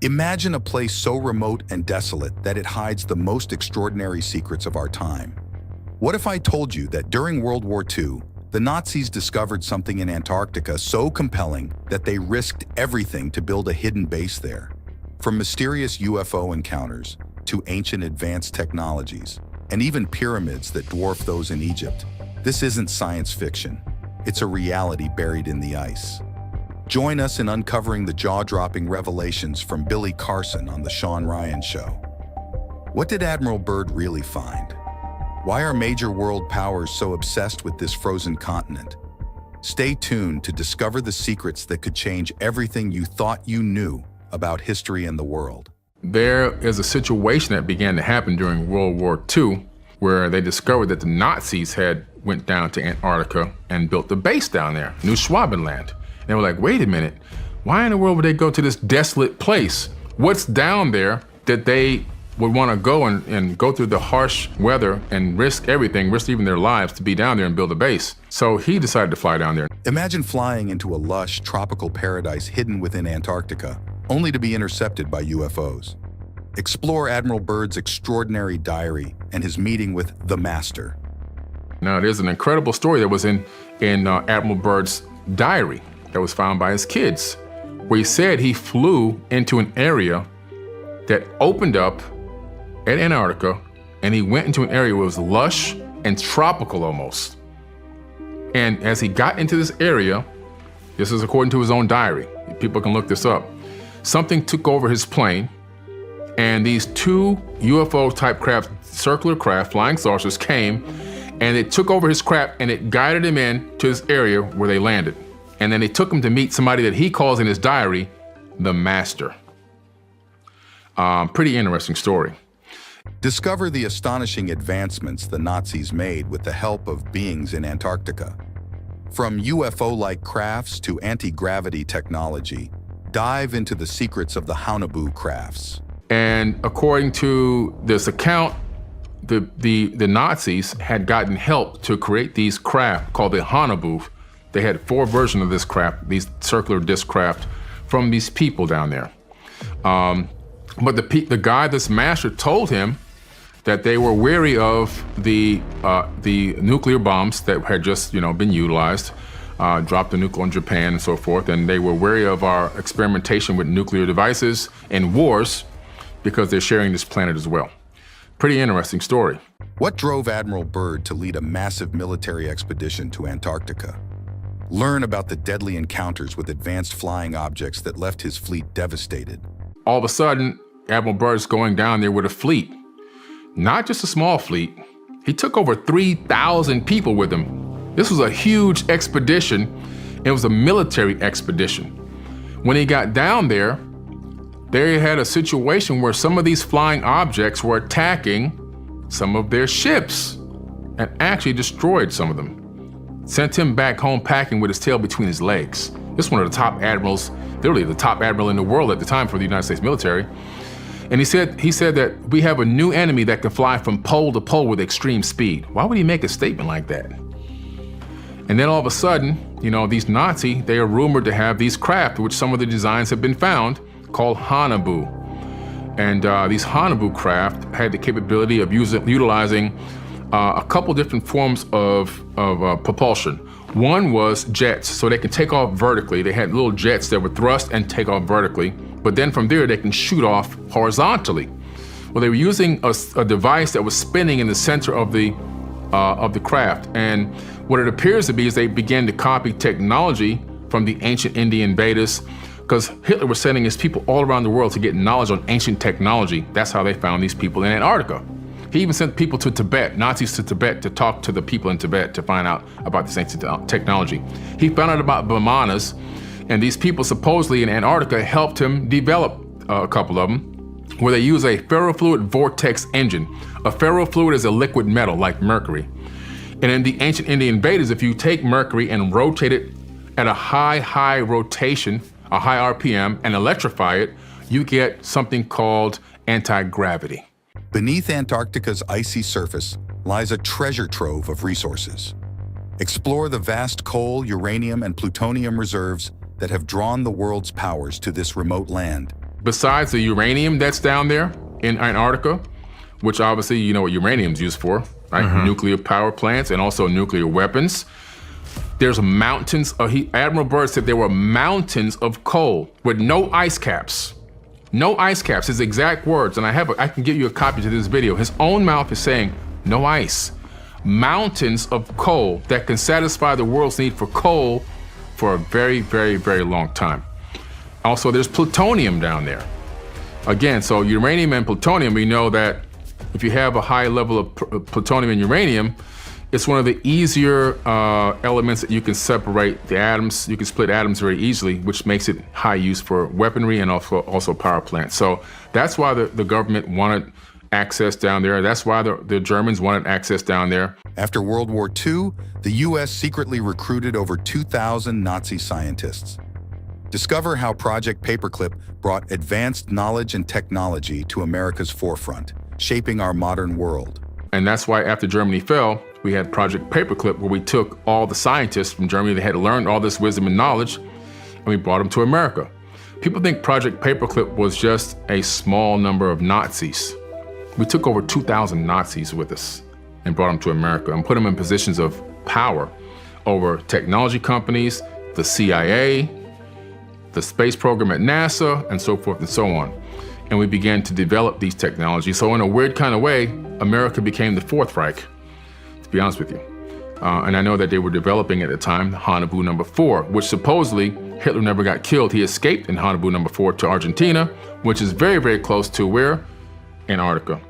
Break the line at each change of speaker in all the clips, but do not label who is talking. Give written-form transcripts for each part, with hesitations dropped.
Imagine a place so remote and desolate that it hides the most extraordinary secrets of our time. What if I told you that during World War II, the Nazis discovered something in Antarctica so compelling that they risked everything to build a hidden base there? From mysterious UFO encounters to ancient advanced technologies, and even pyramids that dwarf those in Egypt, this isn't science fiction. It's a reality buried in the ice. Join us in uncovering the jaw-dropping revelations from Billy Carson on The Sean Ryan Show. What did Admiral Byrd really find? Why are major world powers so obsessed with this frozen continent? Stay tuned to discover the secrets that could change everything you thought you knew about history and the world.
There is a situation that began to happen during World War II where they discovered that the Nazis had went down to Antarctica and built a base down there, New Swabia land. And they were like, wait a minute, why in the world would they go to this desolate place? What's down there that they would want to go and go through the harsh weather and risk everything, risk even their lives to be down there and build a base? So he decided to fly down there.
Imagine flying into a lush, tropical paradise hidden within Antarctica, only to be intercepted by UFOs. Explore Admiral Byrd's extraordinary diary and his meeting with the Master.
Now, there's an incredible story that was in Admiral Byrd's diary that was found by his kids, where he said he flew into an area that opened up at Antarctica, and he went into an area where it was lush and tropical almost. And as he got into this area, this is according to his own diary, people can look this up, something took over his plane, and these two UFO-type craft, circular craft, flying saucers came, and it took over his craft, and it guided him in to this area where they landed. And then they took him to meet somebody that he calls in his diary, the Master. Pretty interesting story.
Discover the astonishing advancements the Nazis made with the help of beings in Antarctica. From UFO-like crafts to anti-gravity technology, dive into the secrets of the Haunebu crafts.
And according to this account, the Nazis had gotten help to create these craft called the Haunebu. They had 4 versions of this craft, these circular disc craft, from these people down there. But the guy, this master, told him that they were wary of the nuclear bombs that had just been utilized, dropped the nuke on Japan and so forth, and they were wary of our experimentation with nuclear devices and wars because they're sharing this planet as well. Pretty interesting story.
What drove Admiral Byrd to lead a massive military expedition to Antarctica? Learn about the deadly encounters with advanced flying objects that left his fleet devastated.
All of a sudden, Admiral Byrd's going down there with a fleet. Not just a small fleet. He took over 3,000 people with him. This was a huge expedition. It was a military expedition. When he got down there, they had a situation where some of these flying objects were attacking some of their ships and actually destroyed some of them. Sent him back home packing with his tail between his legs. This is one of the top admirals, literally the top admiral in the world at the time for the United States military. And he said that we have a new enemy that can fly from pole to pole with extreme speed. Why would he make a statement like that? And then all of a sudden, these Nazi, they are rumored to have these craft, which some of the designs have been found, called Haunebu. And these Haunebu craft had the capability of utilizing a couple different forms of propulsion. One was jets, so they can take off vertically. They had little jets that would thrust and take off vertically, but then from there they can shoot off horizontally. Well, they were using a device that was spinning in the center of the craft, and what it appears to be is they began to copy technology from the ancient Indian Vedas, because Hitler was sending his people all around the world to get knowledge on ancient technology. That's how they found these people in Antarctica. He even sent people to Tibet, Nazis to Tibet, to talk to the people in Tibet to find out about this ancient technology. He found out about Vimanas, and these people supposedly in Antarctica helped him develop a couple of them, where they use a ferrofluid vortex engine. A ferrofluid is a liquid metal like mercury. And in the ancient Indian Vedas, if you take mercury and rotate it at a high rotation, a high RPM, and electrify it, you get something called anti-gravity.
Beneath Antarctica's icy surface lies a treasure trove of resources. Explore the vast coal, uranium, and plutonium reserves that have drawn the world's powers to this remote land
besides the uranium that's down there in Antarctica, which obviously you know what uranium's used for, right? Nuclear power plants and also nuclear weapons. There's mountains Admiral Byrd said there were mountains of coal with no ice caps. No ice caps, his exact words, and I can give you a copy to this video. His own mouth is saying, no ice. Mountains of coal that can satisfy the world's need for coal for a very, very, very long time. Also, there's plutonium down there. Again, so uranium and plutonium, we know that if you have a high level of plutonium and uranium, it's one of the easier elements that you can separate the atoms. You can split atoms very easily, which makes it high use for weaponry and also power plants. So that's why the government wanted access down there. That's why the Germans wanted access down there.
After World War II, the U.S. secretly recruited over 2,000 Nazi scientists. Discover how Project Paperclip brought advanced knowledge and technology to America's forefront, shaping our modern world.
And that's why after Germany fell, we had Project Paperclip, where we took all the scientists from Germany that had learned all this wisdom and knowledge, and we brought them to America. People think Project Paperclip was just a small number of Nazis. We took over 2,000 Nazis with us and brought them to America and put them in positions of power over technology companies, the CIA, the space program at NASA, and so forth and so on. And we began to develop these technologies. So in a weird kind of way, America became the Fourth Reich, to be honest with you. And I know that they were developing at the time Hanaboo No. 4, which supposedly Hitler never got killed. He escaped in Hanaboo No. 4 to Argentina, which is very, very close to where? Antarctica.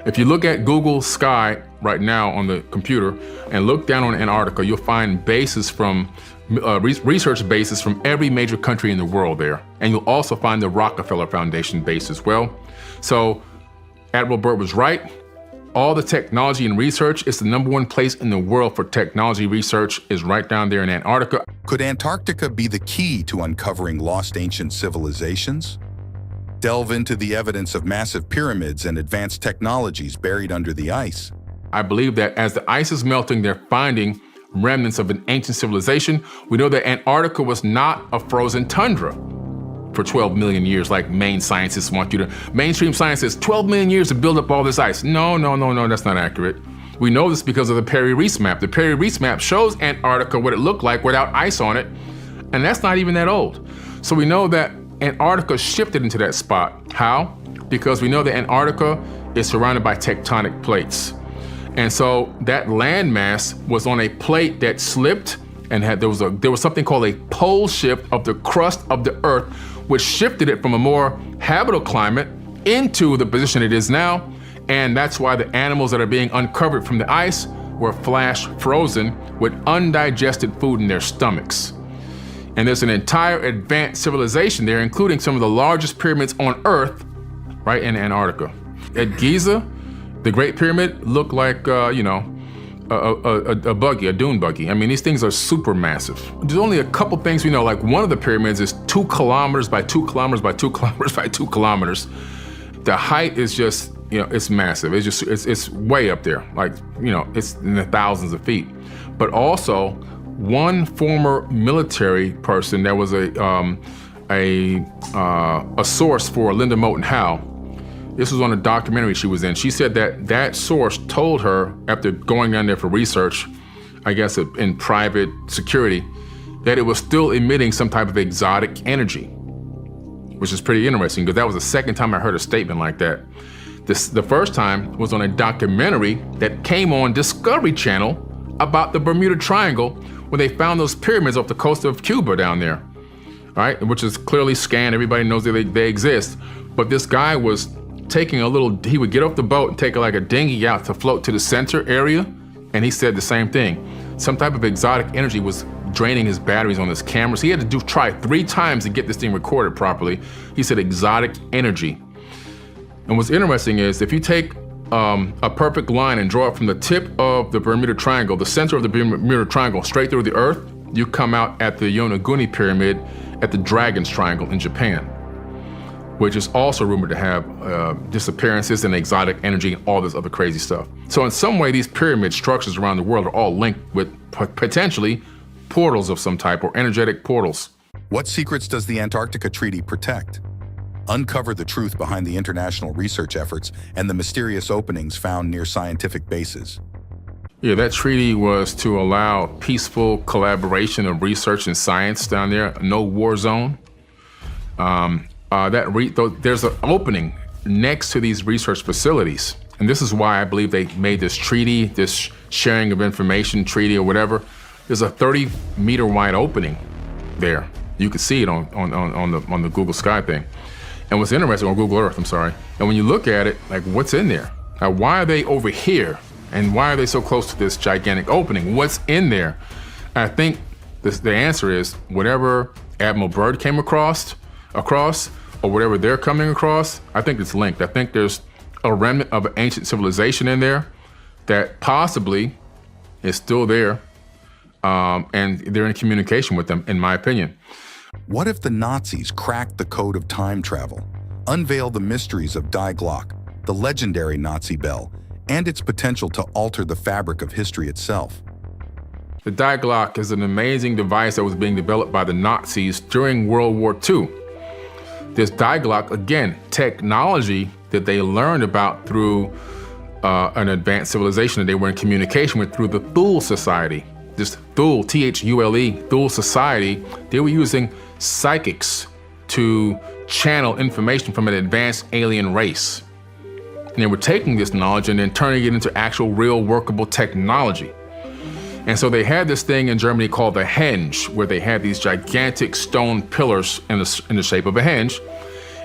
If you look at Google Sky right now on the computer and look down on Antarctica, you'll find bases from, research bases from every major country in the world there. And you'll also find the Rockefeller Foundation base as well. So Admiral Byrd was right. All the technology and research is the #1 place in the world for technology research is right down there in Antarctica.
Could Antarctica be the key to uncovering lost ancient civilizations? Delve into the evidence of massive pyramids and advanced technologies buried under the ice.
I believe that as the ice is melting, they're finding remnants of an ancient civilization. We know that Antarctica was not a frozen tundra for 12 million years, like mainstream science says 12 million years to build up all this ice. No, that's not accurate. We know this because of the Perry-Reese map. The Perry-Reese map shows Antarctica what it looked like without ice on it, and that's not even that old. So we know that Antarctica shifted into that spot. How? Because we know that Antarctica is surrounded by tectonic plates. And so that landmass was on a plate that slipped and there was something called a pole shift of the crust of the Earth, which shifted it from a more habitable climate into the position it is now. And that's why the animals that are being uncovered from the ice were flash frozen with undigested food in their stomachs. And there's an entire advanced civilization there, including some of the largest pyramids on Earth, right in Antarctica. At Giza, the Great Pyramid looked like, a buggy, a dune buggy. I mean, these things are super massive. There's only a couple things we know, like one of the pyramids is 2 kilometers by 2 kilometers by 2 kilometers by 2 kilometers. The height is just, it's massive. It's way up there, like, it's in the thousands of feet. But also, one former military person that was a source for Linda Moulton Howe. This was on a documentary she was in. She said that source told her, after going down there for research, I guess in private security, that it was still emitting some type of exotic energy, which is pretty interesting because that was the second time I heard a statement like that. The first time was on a documentary that came on Discovery Channel about the Bermuda Triangle when they found those pyramids off the coast of Cuba down there, right? Which is clearly scanned. Everybody knows that they exist. But this guy was taking he would get off the boat and take like a dinghy out to float to the center area. And he said the same thing. Some type of exotic energy was draining his batteries on his cameras. He had to try 3 times to get this thing recorded properly. He said exotic energy. And what's interesting is if you take a perfect line and draw it from the tip of the Bermuda Triangle, the center of the Bermuda Triangle, straight through the Earth, you come out at the Yonaguni Pyramid at the Dragon's Triangle in Japan, which is also rumored to have disappearances and exotic energy and all this other crazy stuff. So in some way, these pyramid structures around the world are all linked with potentially portals of some type or energetic portals.
What secrets does the Antarctica Treaty protect? uncover the truth behind the international research efforts and the mysterious openings found near scientific bases.
Yeah, that treaty was to allow peaceful collaboration of research and science down there, no war zone. There's an opening next to these research facilities. And this is why I believe they made this treaty, this sharing of information treaty or whatever. There's a 30-meter wide opening there. You can see it on the Google Sky thing. And what's interesting, on Google Earth, I'm sorry. And when you look at it, like, what's in there? Now, why are they over here? And why are they so close to this gigantic opening? What's in there? I think the answer is whatever Admiral Byrd came across, or whatever they're coming across, I think it's linked. I think there's a remnant of an ancient civilization in there that possibly is still there, and they're in communication with them, in my opinion.
What if the Nazis cracked the code of time travel, unveiled the mysteries of Die Glock, the legendary Nazi bell, and its potential to alter the fabric of history itself?
The Die Glock is an amazing device that was being developed by the Nazis during World War II. This Die Glock, again, technology that they learned about through an advanced civilization that they were in communication with through the Thule Society. This Thule, T-H-U-L-E, Thule Society, they were using psychics to channel information from an advanced alien race. And they were taking this knowledge and then turning it into actual real workable technology. And so they had this thing in Germany called the henge, where they had these gigantic stone pillars in the shape of a henge.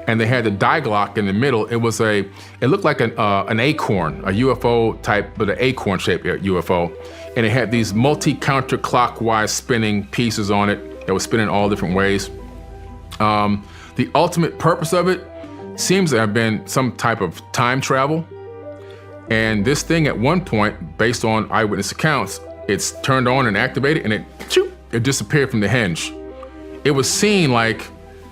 And they had the Die Glock in the middle. It looked like an acorn, a UFO type, but an acorn-shaped UFO. And it had these multi-counterclockwise spinning pieces on it that was spinning all different ways. The ultimate purpose of it seems to have been some type of time travel. And this thing at one point, based on eyewitness accounts, it's turned on and activated, and it disappeared from the henge. It was seen like,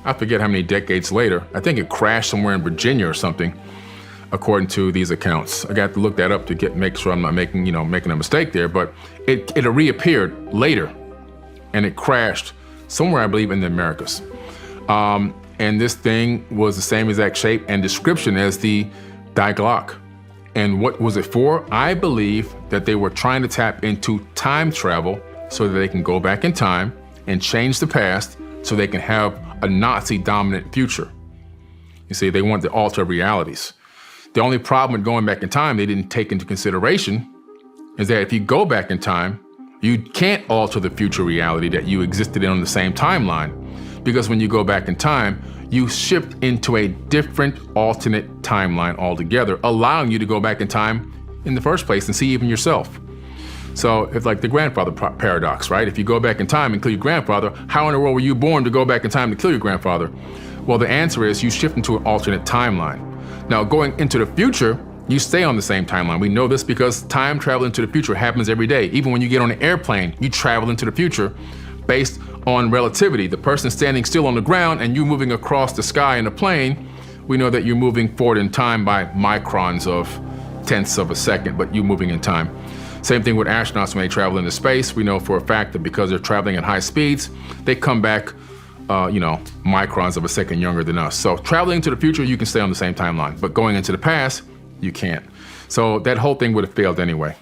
I forget how many decades later. I think it crashed somewhere in Virginia or something, according to these accounts. I got to look that up to make sure I'm not making a mistake there, but it reappeared later, and it crashed somewhere, I believe, in the Americas. And this thing was the same exact shape and description as the Die Glock. And what was it for? I believe that they were trying to tap into time travel so that they can go back in time and change the past so they can have a Nazi-dominant future. You see, they want to alter realities. The only problem with going back in time they didn't take into consideration is that if you go back in time, you can't alter the future reality that you existed in on the same timeline. Because when you go back in time, you shift into a different alternate timeline altogether, allowing you to go back in time in the first place and see even yourself. So it's like the grandfather paradox, right? If you go back in time and kill your grandfather, how in the world were you born to go back in time to kill your grandfather? Well, the answer is you shift into an alternate timeline. Now, going into the future, you stay on the same timeline. We know this because time travel into the future happens every day. Even when you get on an airplane, you travel into the future based on relativity. The person standing still on the ground and you moving across the sky in a plane, we know that you're moving forward in time by microns of tenths of a second, but you're moving in time. Same thing with astronauts when they travel into space. We know for a fact that because they're traveling at high speeds, they come back, microns of a second younger than us. So traveling to the future, you can stay on the same timeline, but going into the past, you can't. So that whole thing would have failed anyway.